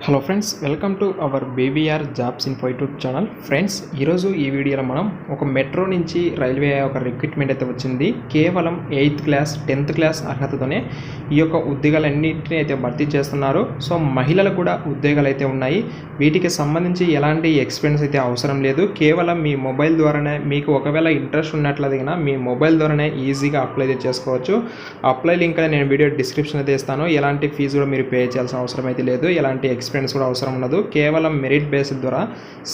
Hello friends, welcome to our BVR jobs info YouTube channel. Friends, ఈరోజు ఈ వీడియోలో మనం ఒక మెట్రో నుంచి రైల్వే ఒక రిక్రూట్మెంట్ అయితే వచ్చింది. కేవలం 8th క్లాస్ 10th క్లాస్ అర్హతతోనే ఈ యొక్క ఉద్యోగాలన్నింటినీ అయితే భర్తీ చేస్తున్నారు. సో మహిళలకు కూడా ఉద్యోగాలు అయితే ఉన్నాయి. వీటికి సంబంధించి ఎలాంటి ఎక్స్పీరియన్స్ అయితే అవసరం లేదు. కేవలం మీ మొబైల్ ద్వారానే మీకు ఒకవేళ ఇంట్రెస్ట్ ఉన్నట్లయితే మీ మొబైల్ ద్వారానే ఈజీగా అప్లై అయితే చేసుకోవచ్చు. అప్లై లింక్ నేను వీడియో డిస్క్రిప్షన్ అయితే ఇస్తాను. ఎలాంటి ఫీజు కూడా మీరు పే చేయాల్సిన అవసరం అయితే లేదు. ఎలాంటి ఎక్స్పీరియన్స్ కూడా అవసరం ఉండదు. కేవలం మెరిట్ బేస్డ్ ద్వారా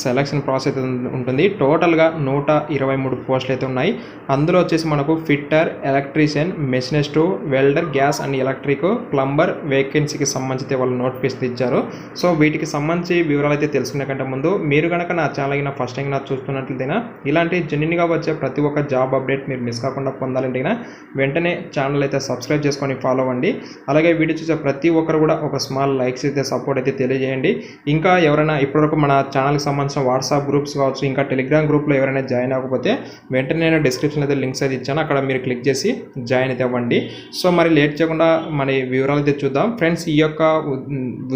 సెలక్షన్ ప్రాసెస్ ఉంటుంది. టోటల్గా 123 పోస్టులు అయితే ఉన్నాయి. అందులో వచ్చేసి మనకు fitter, electrician, machinist, welder, gas and electric, plumber వేకెన్సీకి సంబంధించి వాళ్ళు నోటిఫికేషన్ ఇచ్చారు. సో వీటికి సంబంధించి వివరాలు అయితే తెలుసుకునే కంటే ముందు మీరు కనుక నా ఛానల్ ఫస్ట్ టైం చూస్తున్నట్లయితే ఇలాంటి జెన్యున్గా వచ్చే ప్రతి ఒక్క జాబ్ అప్డేట్ మీరు మిస్ కాకుండా పొందాలంటే వెంటనే ఛానల్ అయితే సబ్స్క్రైబ్ చేసుకొని ఫాలో అవ్వండి. అలాగే వీడియో చూసే ప్రతి ఒక్కరు కూడా ఒక స్మాల్ లైక్స్ అయితే సపోర్ట్ అయితే తెలియజేయండి. ఇంకా ఎవరైనా ఇప్పటివరకు మన ఛానల్కి సంబంధించిన వాట్సాప్ గ్రూప్స్ కావచ్చు, ఇంకా టెలిగ్రామ్ గ్రూప్లో ఎవరైనా జాయిన్ అవ్వకపోతే వెంటనే నేను డిస్క్రిప్షన్ అయితే లింక్స్ అయితే ఇచ్చాను. అక్కడ మీరు క్లిక్ చేసి జాయిన్ అయితే అవ్వండి. సో మరి లేట్ చేయకుండా మన వివరాలు అయితే చూద్దాం. ఫ్రెండ్స్, ఈ యొక్క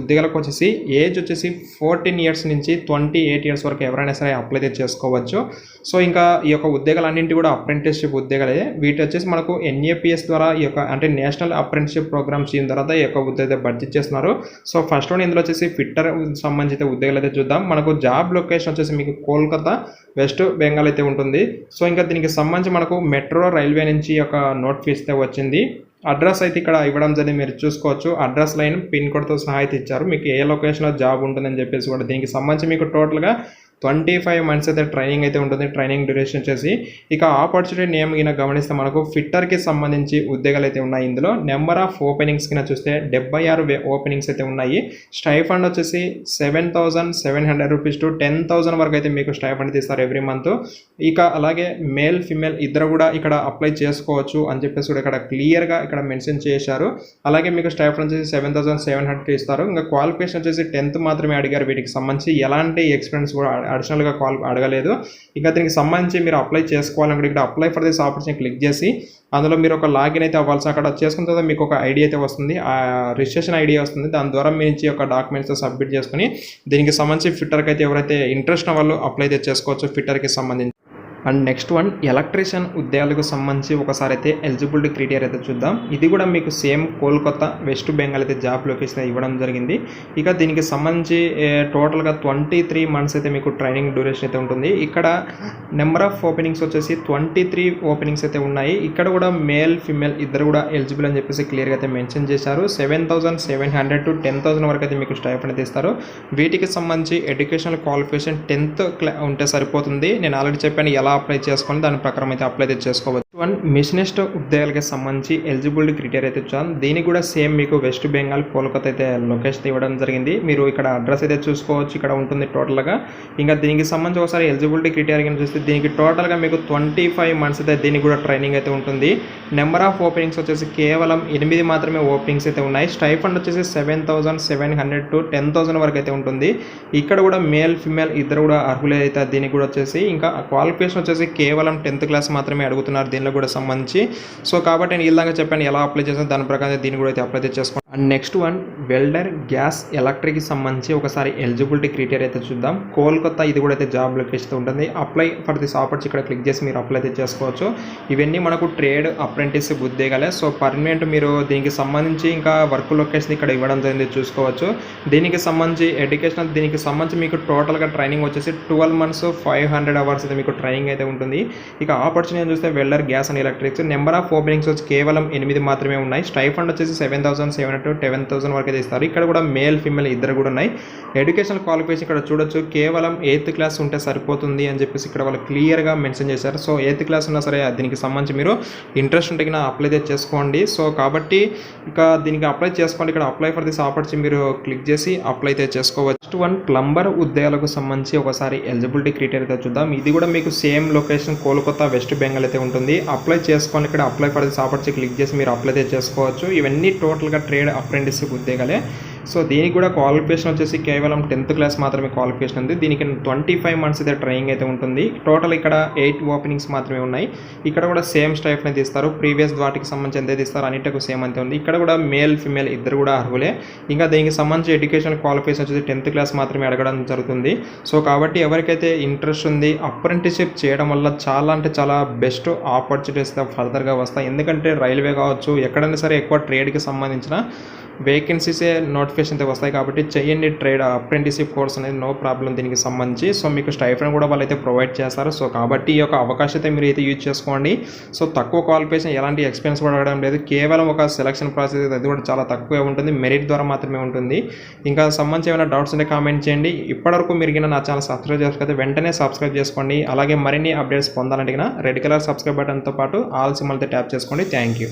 ఉద్యోగాలకు వచ్చేసి ఏజ్ వచ్చేసి 14 ఇయర్స్ నుంచి 28 ఇయర్స్ వరకు ఎవరైనా సరే అప్లై అయితే చేసుకోవచ్చు. సో ఇంకా ఈ యొక్క ఉద్యోగాలన్నింటి కూడా అప్రెంటిస్షిప్ ఉద్యోగాలే. వీటి వచ్చేసి మనకు NAPS ద్వారా ఈ యొక్క అంటే నేషనల్ అప్రెంటిస్షిప్ ప్రోగ్రామ్ స్కీమ్ ద్వారా ఈ యొక్క ఉద్యోగం భర్తీ చేస్తున్నారు. సో ఫస్ట్ వన్ ఇందులో వచ్చేసి ఫిట్టర్ సంబంధిత ఉద్యోగాలు అయితే చూద్దాం. మనకు జాబ్ లొకేషన్ వచ్చేసి మీకు కోల్కతా, వెస్ట్ బెంగాల్ అయితే ఉంటుంది. సో ఇంకా దీనికి సంబంధించి మనకు మెట్రో రైల్వే నుంచి ఒక నోటిఫికేషన్ అయితే వచ్చింది. అడ్రస్ అయితే ఇక్కడ ఇవ్వడం జరిగింది, మీరు చూసుకోవచ్చు. అడ్రస్ లైన్ పిన్ కోడ్తో సహా అయితే ఇచ్చారు. మీకు ఏ లొకేషన్లో జాబ్ ఉంటుందని చెప్పేసి కూడా దీనికి సంబంధించి మీకు టోటల్గా 25 మంత్స్ అయితే ట్రైనింగ్ అయితే ఉంటుంది. ట్రైనింగ్ డ్యూరేషన్ వచ్చేసి ఇక ఆపర్చునిటీ నేమ్ కింద గమనిస్తే మనకు ఫిట్టర్కి సంబంధించి ఉద్యోగాలు అయితే ఉన్నాయి. ఇందులో నెంబర్ ఆఫ్ ఓపెనింగ్స్ కింద చూస్తే 76 ఓపెనింగ్స్ అయితే ఉన్నాయి. స్టైఫండ్ వచ్చేసి 7,700 రూపీస్ టు 10,000 వరకు అయితే మీకు స్టైఫండ్ తీస్తారు ఎవ్రీ మంత్. ఇక అలాగే మేల్ ఫిమేల్ ఇద్దరు కూడా ఇక్కడ అప్లై చేసుకోవచ్చు అని చెప్పేసి కూడా ఇక్కడ క్లియర్గా ఇక్కడ మెన్షన్ చేశారు. అలాగే మీకు స్టైఫండ్ వచ్చేసి 7,700 ఇస్తారు. ఇంకా క్వాలిఫికేషన్ వచ్చేసి 10th మాత్రమే అడిగారు. వీటికి సంబంధించి ఎలాంటి ఎక్స్పీరియన్స్ కూడా అడిషనల్గా అడగలేదు. ఇంకా దీనికి సంబంధించి మీరు అప్లై చేసుకోవాలంటే ఇక్కడ apply for this opportunity click చేసి అందులో మీరు ఒక లాగిన్ అయితే అవ్వాల్సి, అక్కడ చేసుకున్న తర్వాత మీకు ఒక ఐడి అయితే వస్తుంది, ఆ రిజిస్ట్రేషన్ ఐడి వస్తుంది. దాని ద్వారా మీ నుంచి ఒక డాక్యుమెంట్స్ సబ్మిట్ చేసుకుని దీనికి సంబంధించి ఫిట్టర్కి అయితే ఎవరైతే ఇంట్రెస్ట్ ఉన్న వాళ్ళు అప్లై అయితే చేసుకోవచ్చు ఫిట్టర్కి సంబంధించి. అండ్ నెక్స్ట్ వన్ ఎలక్ట్రీషియన్ ఉద్యోగాలకు సంబంధించి ఒకసారి అయితే ఎలిజిబిలిటీ క్రైటీరియా అయితే చూద్దాం. ఇది కూడా మీకు సేమ్ కోల్కతా, వెస్ట్ బెంగాల్ అయితే జాబ్ లొకేషన్ ఇవ్వడం జరిగింది. ఇక దీనికి సంబంధించి టోటల్గా 23 మంత్స్ అయితే మీకు ట్రైనింగ్ డ్యూరేషన్ అయితే ఉంటుంది. ఇక్కడ నెంబర్ ఆఫ్ ఓపెనింగ్స్ వచ్చేసి 23 ఓపెనింగ్స్ అయితే ఉన్నాయి. ఇక్కడ కూడా మేల్ ఫిమేల్ ఇద్దరు కూడా ఎలిజిబుల్ అని చెప్పేసి క్లియర్గా అయితే మెన్షన్ చేశారు. 7,700 టు 10,000 వరకు అయితే మీకు స్టైఫండ్ అయితే ఇస్తారు. వీటికి సంబంధించి ఎడ్యుకేషనల్ క్వాలిఫికేషన్ 10th ఉంటే సరిపోతుంది. నేను ఆల్రెడీ చెప్పాను ఎలా అప్లై చేసుకొని దాని ప్రకారం అయితే అప్లై అయితే చేసుకోవచ్చు. వన్ మిషనిస్ట్ ఉద్యోగాలకి సంబంధించి ఎలిజిబిలిటీ క్రైటీరియా అయితే చూద్దాం. దీనికి కూడా సేమ్ మీకు వెస్ట్ బెంగాల్ కోల్కతా అయితే లొకేషన్ ఇవ్వడం జరిగింది. మీరు ఇక్కడ అడ్రస్ అయితే చూసుకోవచ్చు, ఇక్కడ ఉంటుంది టోటల్గా. ఇంకా దీనికి సంబంధించి ఒకసారి ఎలిజిబిలిటీ క్రైటీరియా చూస్తే దీనికి టోటల్గా మీకు 25 మంత్స్ అయితే దీనికి కూడా ట్రైనింగ్ అయితే ఉంటుంది. నెంబర్ ఆఫ్ ఓపెనింగ్స్ వచ్చేసి కేవలం 8 మాత్రమే ఓపెనింగ్స్ అయితే ఉన్నాయి. స్టైఫండ్ వచ్చేసి 7,700 టు 10,000 వరకు అయితే ఉంటుంది. ఇక్కడ కూడా మేల్ ఫిమేల్ ఇద్దరు కూడా అర్హులే అయితే దీనికి కూడా వచ్చేసి. ఇంకా క్వాలిఫికేషన్ వచ్చేసి కేవలం 10th క్లాస్ మాత్రమే అడుగుతున్నారు దీనిలో కూడా సంబంధించి. సో కాబట్టి నేను ఇలాగా చెప్పాను ఎలా అప్లై చేసాను, దాని ప్రకారం దీన్ని కూడా అయితే అప్లై చేసుకోండి. And next one welder, gas, ఎలక్ట్రిక్కి సంబంధించి ఒకసారి ఎలిజిబిలిటీ క్రైటీరియా అయితే చూద్దాం. కోల్కతా ఇది కూడా అయితే జాబ్ లొకేషన్ ఉంటుంది. అప్లై ఫర్ దిస్ ఆపర్చునిటీ ఇక్కడ క్లిక్ చేసి మీరు అప్లై అయితే చేసుకోవచ్చు. ఇవన్నీ మనకు ట్రేడ్ అప్రెంటిస్షిప్ ఉద్యోగాలే. సో పర్మనెంట్ మీరు దీనికి సంబంధించి ఇంకా వర్క్ లొకేషన్ ఇక్కడ ఇవ్వడం జరిగింది చూసుకోవచ్చు. దీనికి సంబంధించి ఎడ్యుకేషనల్ దీనికి సంబంధించి మీకు టోటల్గా ట్రైనింగ్ వచ్చేసి 12 మంత్స్ 500 అవర్స్ అయితే మీకు ట్రైనింగ్ అయితే ఉంటుంది. ఇక ఆపర్చునిటీ చూస్తే welder, gas and electrics number of openings వచ్చి కేవలం 8 మాత్రమే ఉన్నాయి. స్టైఫండ్ వచ్చేసి 7,700 to 10,000 వరకు అయితే ఇస్తారు. ఇక్కడ కూడా మేల్ ఫిమేల్ ఇద్దరు కూడా ఉన్నాయి. ఎడ్యుకేషనల్ క్వాలిఫికేషన్ ఇక్కడ చూడొచ్చు, కేవలం 8th క్లాస్ ఉంటే సరిపోతుంది అని చెప్పేసి ఇక్కడ వాళ్ళు క్లియర్గా మెన్షన్ చేశారు. సో 8th క్లాస్ ఉన్నా సరే దీనికి సంబంధించి మీరు ఇంట్రెస్ట్ ఉంటే అప్లై అయితే చేసుకోండి. సో కాబట్టి ఇక దీనికి అప్లై చేసుకోండి. ఇక్కడ అప్లై ఫర్ దిస్ ఆపర్చునిటీ మీరు క్లిక్ చేసి అప్లై అయితే చేసుకోవచ్చు. నెక్స్ట్ వన్ ప్లంబర్ ఉద్యోగాలకు సంబంధించి ఒకసారి ఎలిజిబిలిటీ క్రైటీరియా అయితే చూద్దాం. ఇది కూడా మీకు same location Kolkata, west Bengal అయితే ఉంటుంది. అప్లై చేసుకోండి. ఇక్కడ apply for this opportunity click చేసి మీరు అప్లై అయితే చేసుకోవచ్చు. ఇవన్నీ టోటల్గా ట్రేడ్ అప్రెంటిస్షిప్ ఉద్యోగాలే. సో దీనికి కూడా క్వాలిఫికేషన్ వచ్చేసి కేవలం 10th క్లాస్ మాత్రమే క్వాలిఫికేషన్ ఉంది. దీనికి 25 మంత్స్ అయితే ట్రైనింగ్ అయితే ఉంటుంది. టోటల్ ఇక్కడ 8 ఓపెనింగ్స్ మాత్రమే ఉన్నాయి. ఇక్కడ కూడా సేమ్ స్టైఫ్ అయితే ఇస్తారు. ప్రీవియస్ వాటికి సంబంధించి ఎంత ఇస్తారు అన్నిటికీ సేమ్ అంతే ఉంది. ఇక్కడ కూడా మేల్ ఫిమేల్ ఇద్దరు కూడా అర్హులే. ఇంకా దీనికి సంబంధించి ఎడ్యుకేషన్ క్వాలిఫికేషన్ వచ్చేసి 10th క్లాస్ మాత్రమే అడగడం జరుగుతుంది. సో కాబట్టి ఎవరికైతే ఇంట్రెస్ట్ ఉంది అప్రెంటిస్షిప్ చేయడం వల్ల చాలా అంటే చాలా బెస్ట్ ఆపర్చునిటీస్ ఫర్దర్గా వస్తాయి. ఎందుకంటే రైల్వే కావచ్చు ఎక్కడైనా సరే ఎక్కువ ట్రేడ్కి సంబంధించిన వేకెన్సీసే నోటిఫికేషన్ అయితే వస్తాయి. కాబట్టి చేయండి ట్రేడ్ అప్రెంటిస్షిప్ కోర్స్ అనేది, నో ప్రాబ్లం దీనికి సంబంధించి. సో మీకు స్టైఫండ్ కూడా వాళ్ళైతే ప్రొవైడ్ చేస్తారు. సో కాబట్టి ఈ యొక్క అవకాశத்தை మీరు అయితే యూజ్ చేసుకోండి. సో తక్కువ క్వాలిఫికేషన్ ఎలాంటి ఎక్స్పీరియన్స్ కూడా అడగడం లేదు. కేవలం ఒక సెలక్షన్ ప్రాసెస్ అది కూడా చాలా తక్కువే ఉంటుంది. మెరిట్ ద్వారా మాత్రమే ఉంటుంది. ఇంకా సంబంధించి ఏమైనా డౌట్స్ ఉంటే కామెంట్ చేయండి. ఇప్పటివరకు మీరు నా ఛానల్ సబ్స్క్రైబ్ చేసుకోకపోతే వెంటనే సబ్స్క్రైబ్ చేసుకోండి. అలాగే మరిన్ని అప్డేట్స్ పొందాలంటే రెడ్ కలర్ సబ్స్క్రైబ్ బటన్తో పాటు ఆల్ సింబల్ అయితే ట్యాప్ చేసుకోండి. Thank you.